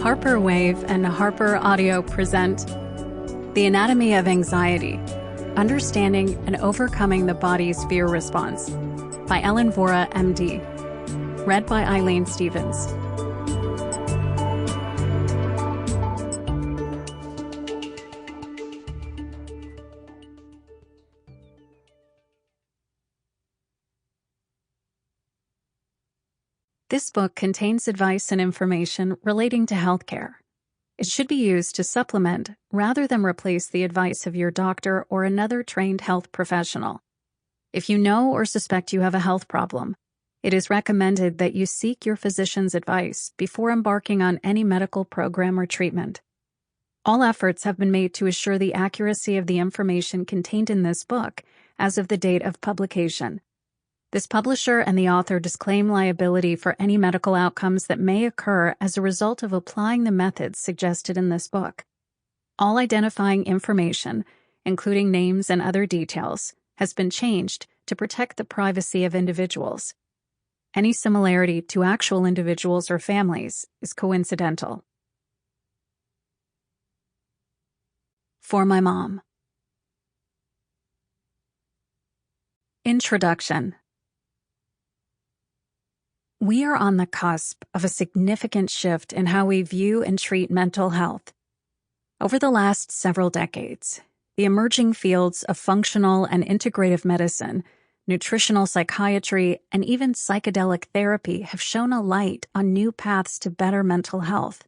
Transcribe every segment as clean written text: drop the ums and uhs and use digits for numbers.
Harper Wave and HarperAudio present The Anatomy of Anxiety, Understanding and Overcoming the Body's Fear Response by Vora, MD. Read by Eileen Stevens. This book contains advice and information relating to healthcare. It should be used to supplement rather than replace the advice of your doctor or another trained health professional. If you know or suspect you have a health problem, it is recommended that you seek your physician's advice before embarking on any medical program or treatment. All efforts have been made to assure the accuracy of the information contained in this book as of the date of publication. This publisher and the author disclaim liability for any medical outcomes that may occur as a result of applying the methods suggested in this book. All identifying information, including names and other details, has been changed to protect the privacy of individuals. Any similarity to actual individuals or families is coincidental. For my mom. Introduction. We are on the cusp of a significant shift in how we view and treat mental health. Over the last several decades, the emerging fields of functional and integrative medicine, nutritional psychiatry, and even psychedelic therapy have shone a light on new paths to better mental health.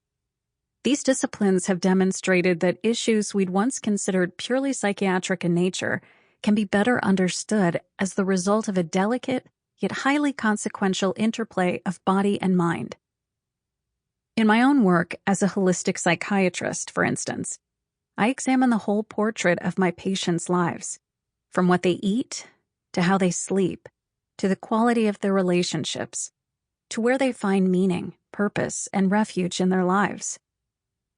These disciplines have demonstrated that issues we'd once considered purely psychiatric in nature can be better understood as the result of a delicate, yet highly consequential interplay of body and mind. In my own work as a holistic psychiatrist, for instance, I examine the whole portrait of my patients' lives, from what they eat, to how they sleep, to the quality of their relationships, to where they find meaning, purpose, and refuge in their lives.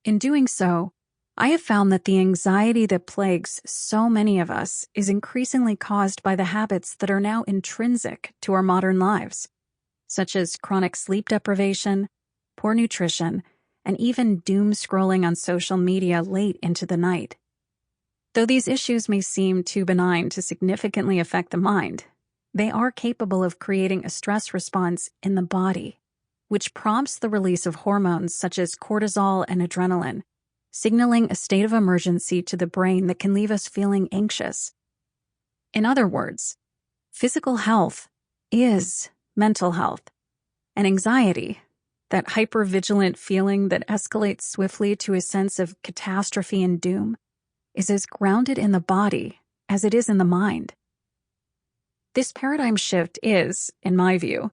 In doing so, I have found that the anxiety that plagues so many of us is increasingly caused by the habits that are now intrinsic to our modern lives, such as chronic sleep deprivation, poor nutrition, and even doom scrolling on social media late into the night. Though these issues may seem too benign to significantly affect the mind, they are capable of creating a stress response in the body, which prompts the release of hormones such as cortisol and adrenaline, signaling a state of emergency to the brain that can leave us feeling anxious. In other words, physical health is mental health, and anxiety, that hypervigilant feeling that escalates swiftly to a sense of catastrophe and doom, is as grounded in the body as it is in the mind. This paradigm shift is, in my view,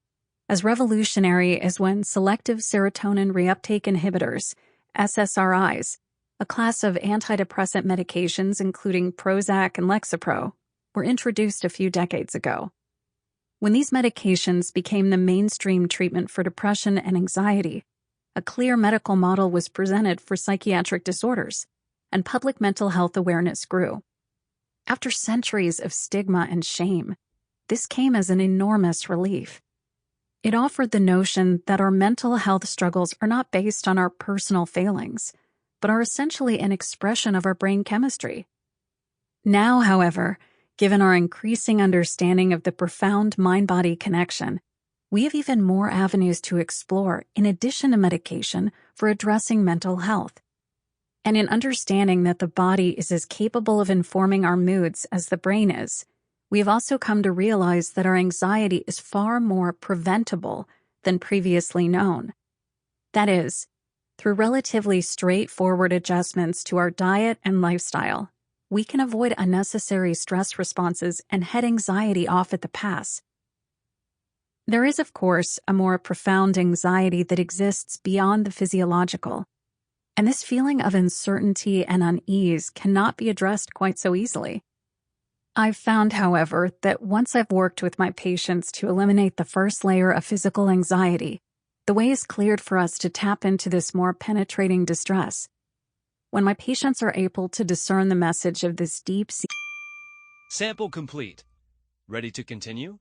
as revolutionary as when selective serotonin reuptake inhibitors, SSRIs, a class of antidepressant medications including Prozac and Lexapro, were introduced a few decades ago. When these medications became the mainstream treatment for depression and anxiety, a clear medical model was presented for psychiatric disorders, and public mental health awareness grew. After centuries of stigma and shame, this came as an enormous relief. It offered the notion that our mental health struggles are not based on our personal failings, but are essentially an expression of our brain chemistry. Now, however, given our increasing understanding of the profound mind-body connection, we have even more avenues to explore in addition to medication for addressing mental health. And in understanding that the body is as capable of informing our moods as the brain is, we have also come to realize that our anxiety is far more preventable than previously known. That is, through relatively straightforward adjustments to our diet and lifestyle, we can avoid unnecessary stress responses and head anxiety off at the pass. There is, of course, a more profound anxiety that exists beyond the physiological, and this feeling of uncertainty and unease cannot be addressed quite so easily. I've found, however, that once I've worked with my patients to eliminate the first layer of physical anxiety, the way is cleared for us to tap into this more penetrating distress. When my patients are able to discern the message of this deep Sample complete. Ready to continue?